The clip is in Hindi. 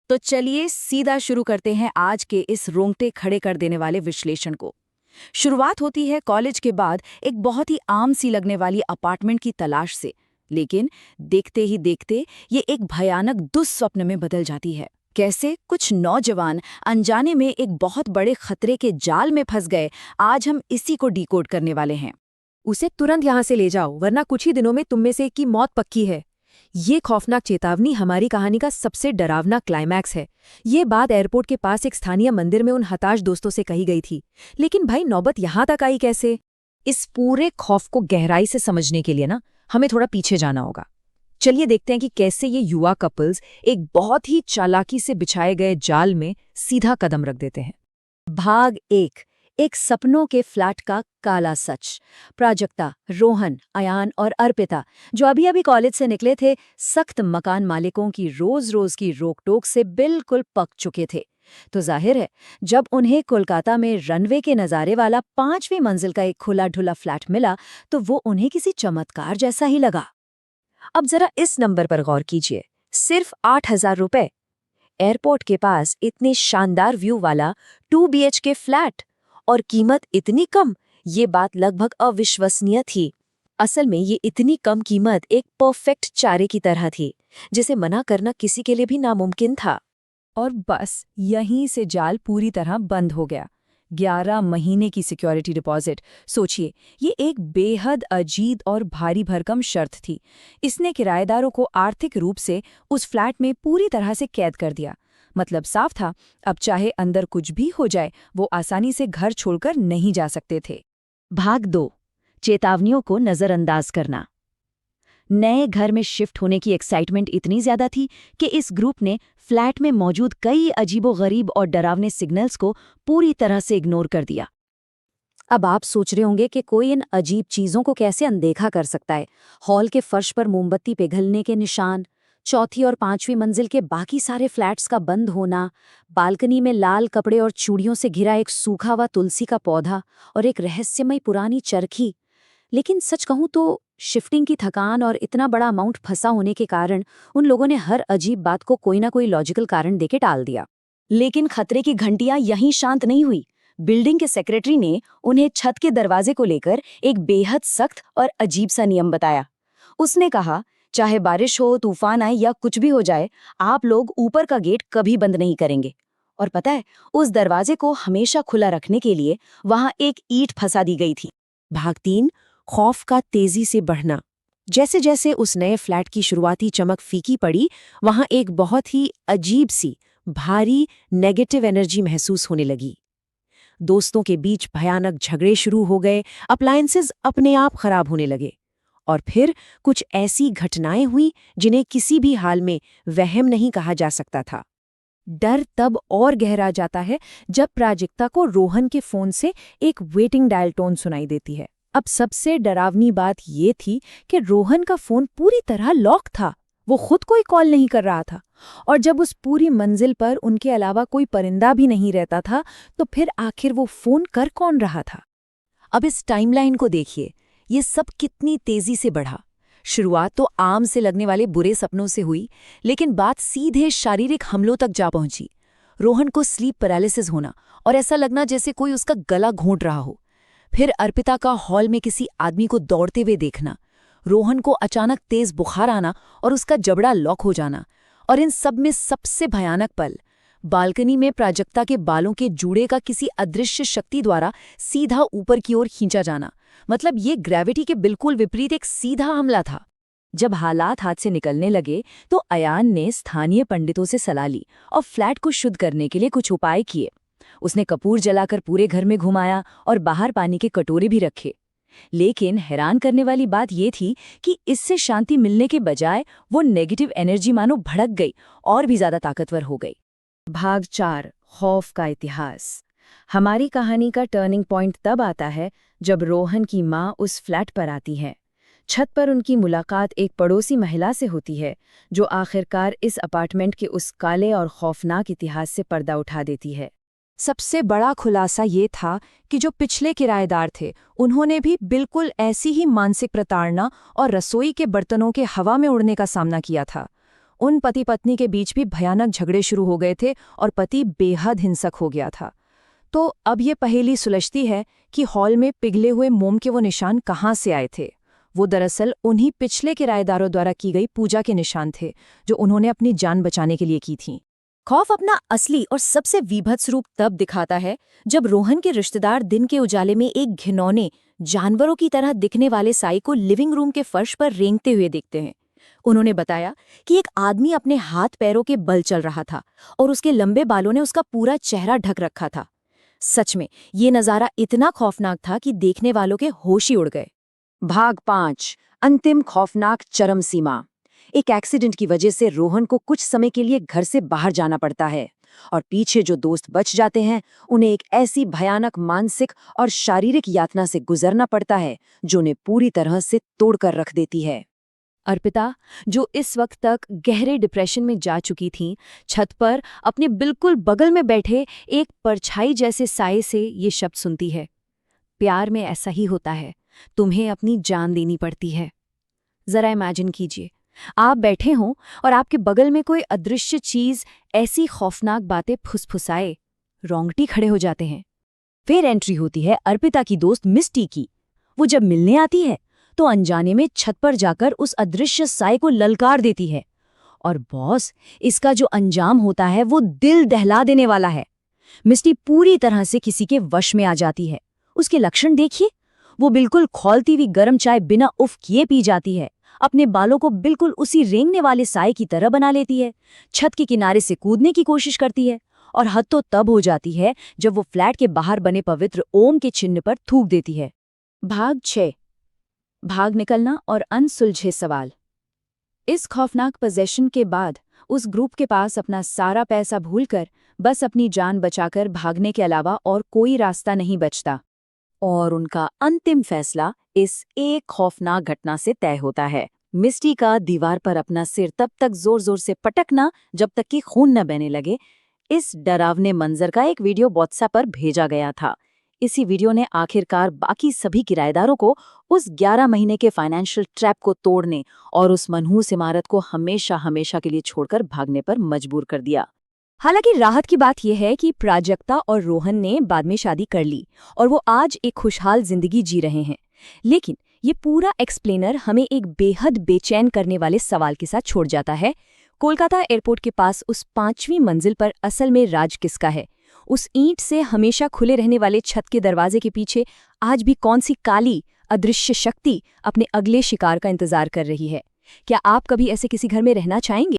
तो चलिए सीधा शुरू करते हैं आज के इस रोंगटे खड़े कर देने वाले विश्लेषण को। शुरुआत होती है कॉलेज के बाद एक बहुत ही आम सी लगने वाली अपार्टमेंट की तलाश से, लेकिन देखते ही देखते ये एक भयानक दुस्वप्न में बदल जाती है। कैसे कुछ नौजवान अनजाने में एक बहुत बड़े खतरे के जाल में फंस गए, आज हम इसी को डिकोड करने वाले हैं। उसे तुरंत यहाँ से ले जाओ, वरना कुछ ही दिनों में तुम में से एक की मौत पक्की है। ये खौफनाक चेतावनी हमारी कहानी का सबसे डरावना क्लाइमैक्स है। ये बात एयरपोर्ट के पास एक स्थानीय मंदिर में उन हताश दोस्तों से कही गई थी, लेकिन भाई नौबत यहाँ तक आई कैसे? इस पूरे खौफ को गहराई से समझने के लिए हमें थोड़ा पीछे जाना होगा। चलिए देखते हैं कि कैसे ये युवा कपल्स एक बहुत ही चालाकी से बिछाए गए जाल में सीधा कदम रख देते हैं। भाग एक सपनों के फ्लैट का काला सच। प्राजक्ता, रोहन, अयान और अर्पिता, जो अभी अभी कॉलेज से निकले थे, सख्त मकान मालिकों की रोज रोज की रोक-टोक से बिल्कुल पक चुके थे। तो जाहिर है, जब उन्हें कोलकाता में रनवे के नज़ारे वाला 5वीं मंजिल का एक खुला-ढुला फ्लैट मिला, तो वो उन्हें किसी चमत्कार जैसा ही लगा। अब जरा इस नंबर पर गौर कीजिए, सिर्फ 8,000 रुपए। एयरपोर्ट के पास इतने शानदार व्यू वाला 2 BHK फ्लैट और कीमत इतनी कम, ये बात लगभग अविश्वसनीय थी। असल में ये इतनी कम कीमत एक परफेक्ट चारे की तरह थी, जिसे मना करना किसी के लिए भी नामुमकिन था। और बस यहीं से जाल पूरी तरह बंद हो गया। 11 महीने की सिक्योरिटी डिपॉजिट, सोचिए, ये एक बेहद अजीब और भारी भरकम शर्त थी। इसने किराएदारों को आर्थिक रूप से उस फ्लैट में पूरी तरह से कैद कर दिया। मतलब साफ था, अब चाहे अंदर कुछ भी हो जाए, वो आसानी से घर छोड़कर नहीं जा सकते थे। भाग 2, चेतावनियों को नज़रअंदाज करना। नए घर में शिफ्ट होने की एक्साइटमेंट इतनी ज्यादा थी कि इस ग्रुप ने फ्लैट में मौजूद कई अजीबोगरीब और डरावने सिग्नल्स को पूरी तरह से इग्नोर कर दिया। अब आप सोच रहे होंगे कि कोई इन अजीब चीजों को कैसे अनदेखा कर सकता है। हॉल के फर्श पर मोमबत्ती पिघलने के निशान, चौथी और 5वीं मंजिल के बाकी सारे फ्लैट्स का बंद होना, बालकनी में लाल कपड़े और चूड़ियों से घिरा एक सूखा हुआ तुलसी का पौधा और एक रहस्यमय पुरानी चरखी। लेकिन सच कहूं तो शिफ्टिंग की थकान और इतना बड़ा अमाउंट फंसा होने के कारण उन लोगों ने हर अजीब बात को कोई ना कोई लॉजिकल कारण देके टाल दिया। लेकिन खतरे की घंटियां यहीं शांत नहीं हुई। बिल्डिंग के सेक्रेटरी ने उन्हें छत के दरवाजे को लेकर एक बेहद सख्त और अजीब सा नियम बताया। उसने कहा, चाहे बारिश हो, तूफान आए या कुछ भी हो जाए, आप लोग ऊपर का गेट कभी बंद नहीं करेंगे। और पता है, उस दरवाजे को हमेशा खुला रखने के लिए वहां एक ईंट फंसा दी गई थी। भाग 3, खौफ का तेजी से बढ़ना। जैसे जैसे उस नए फ्लैट की शुरुआती चमक फीकी पड़ी, वहां एक बहुत ही अजीब सी भारी नेगेटिव एनर्जी महसूस होने लगी। दोस्तों के बीच भयानक झगड़े शुरू हो गए, अप्लायंसेस अपने आप खराब होने लगे। और फिर कुछ ऐसी घटनाएं हुई जिन्हें किसी भी हाल में वहम नहीं कहा जा सकता था। डर तब और गहरा जाता है जब प्राजक्ता को रोहन के फोन से एक वेटिंग डायल टोन सुनाई देती है। अब सबसे डरावनी बात ये थी कि रोहन का फोन पूरी तरह लॉक था। वो खुद कोई कॉल नहीं कर रहा था, और जब उस पूरी मंजिल पर उनके अलावा कोई परिंदा भी नहीं रहता था, तो फिर आखिर वो फोन कर कौन रहा था? अब इस टाइमलाइन को देखिए, ये सब कितनी तेजी से बढ़ा। शुरुआत तो आम से लगने वाले बुरे सपनों से हुई, लेकिन बात सीधे शारीरिक हमलों तक जा पहुंची। रोहन को स्लीप पैरालिसिस होना और ऐसा लगना जैसे कोई उसका गला घोंट रहा हो। फिर अर्पिता का हॉल में किसी आदमी को दौड़ते हुए देखना, रोहन को अचानक तेज बुखार आना और उसका जबड़ा लॉक हो जाना। और इन सब में सबसे भयानक पल, बालकनी में प्राजक्ता के बालों के जूड़े का किसी अदृश्य शक्ति द्वारा सीधा ऊपर की ओर खींचा जाना। मतलब ये ग्रेविटी के बिल्कुल विपरीत एक सीधा हमला था। जब हालात हाथ से निकलने लगे तो अयान ने स्थानीय पंडितों से सलाह ली और फ्लैट को शुद्ध करने के लिए कुछ उपाय किए। उसने कपूर जलाकर पूरे घर में घुमाया और बाहर पानी के कटोरे भी रखे। लेकिन हैरान करने वाली बात यह थी कि इससे शांति मिलने के बजाय वो नेगेटिव एनर्जी मानो भड़क गई और भी ज्यादा ताकतवर हो गई। भाग 4, खौफ का इतिहास। हमारी कहानी का टर्निंग पॉइंट तब आता है जब रोहन की माँ उस फ्लैट पर आती है। छत पर उनकी मुलाकात एक पड़ोसी महिला से होती है, जो आखिरकार इस अपार्टमेंट के उस काले और खौफनाक इतिहास से पर्दा उठा देती है। सबसे बड़ा खुलासा ये था कि जो पिछले किराएदार थे, उन्होंने भी बिल्कुल ऐसी ही मानसिक प्रताड़ना और रसोई के बर्तनों के हवा में उड़ने का सामना किया था। उन पति पत्नी के बीच भी भयानक झगड़े शुरू हो गए थे और पति बेहद हिंसक हो गया था। तो अब ये पहेली सुलझती है कि हॉल में पिघले हुए मोम के वो निशान कहाँ से आए थे। वो दरअसल उन्हीं पिछले किराएदारों द्वारा की गई पूजा के निशान थे, जो उन्होंने अपनी जान बचाने के लिए की थी। खौफ अपना असली और सबसे वीभत्स रूप तब दिखाता है जब रोहन के रिश्तेदार दिन के उजाले में एक घिनौने जानवरों की तरह दिखने वाले साई को लिविंग रूम के फर्श पर रेंगते हुए देखते हैं। उन्होंने बताया कि एक आदमी अपने हाथ पैरों के बल चल रहा था और उसके लंबे बालों ने उसका पूरा चेहरा ढक रखा था। सच में ये नज़ारा इतना खौफनाक था कि देखने वालों के होश ही उड़ गए। भाग 5, अंतिम खौफनाक चरम सीमा। एक एक्सीडेंट की वजह से रोहन को कुछ समय के लिए घर से बाहर जाना पड़ता है और पीछे जो दोस्त बच जाते हैं उन्हें एक ऐसी भयानक मानसिक और शारीरिक यातना से गुजरना पड़ता है जो उन्हें पूरी तरह से तोड़कर रख देती है। अर्पिता, जो इस वक्त तक गहरे डिप्रेशन में जा चुकी थीं, छत पर अपने बिल्कुल बगल में बैठे एक परछाई जैसे साये से ये शब्द सुनती है। प्यार में ऐसा ही होता है, तुम्हें अपनी जान देनी पड़ती है। जरा इमेजिन कीजिए, आप बैठे हों और आपके बगल में कोई अदृश्य चीज ऐसी खौफनाक बातें फुसफुसाए, रोंगटी खड़े हो जाते हैं। फिर एंट्री होती है अर्पिता की दोस्त मिस्टी की। वो जब मिलने आती है तो अनजाने में छत पर जाकर उस अदृश्य साये को ललकार देती है। और बॉस, इसका जो अंजाम होता है वो दिल दहला देने वाला है। मिस्टी पूरी तरह से किसी के वश में आ जाती है। उसके लक्षण देखिए, वो बिल्कुल खौलती हुई गर्म चाय बिना उफ किए पी जाती है, अपने बालों को बिल्कुल उसी रेंगने वाले साये की तरह बना लेती है, छत के किनारे से कूदने की कोशिश करती है और हद तो तब हो जाती है जब वो फ्लैट के बाहर बने पवित्र ओम के चिन्ह पर थूक देती है। भाग 6, भाग निकलना और अनसुलझे सवाल। इस खौफनाक पोजेशन के बाद उस ग्रुप के पास अपना सारा पैसा भूलकर बस अपनी जान बचाकर भागने के अलावा और कोई रास्ता नहीं बचता। और उनका अंतिम फैसला इस एक खौफनाक घटना से तय होता है। मिस्टी का दीवार पर अपना सिर तब तक जोर जोर से पटकना जब तक कि खून न बहने लगे। इस डरावने मंजर का एक वीडियो व्हाट्सएप पर भेजा गया था। इसी वीडियो ने आखिरकार बाकी सभी किराएदारों को उस 11 महीने के फाइनेंशियल ट्रैप को तोड़ने और उस मनहूस इमारत को हमेशा हमेशा के लिए छोड़कर भागने पर मजबूर कर दिया। हालांकि राहत की बात यह है कि प्राजक्ता और रोहन ने बाद में शादी कर ली और वो आज एक खुशहाल जिंदगी जी रहे हैं। लेकिन ये पूरा एक्सप्लेनर हमें एक बेहद बेचैन करने वाले सवाल के साथ छोड़ जाता है। कोलकाता एयरपोर्ट के पास उस 5वीं मंजिल पर असल में राज किसका है? उस ईंट से हमेशा खुले रहने वाले छत के दरवाजे के पीछे आज भी कौन सी काली अदृश्य शक्ति अपने अगले शिकार का इंतजार कर रही है? क्या आप कभी ऐसे किसी घर में रहना चाहेंगे?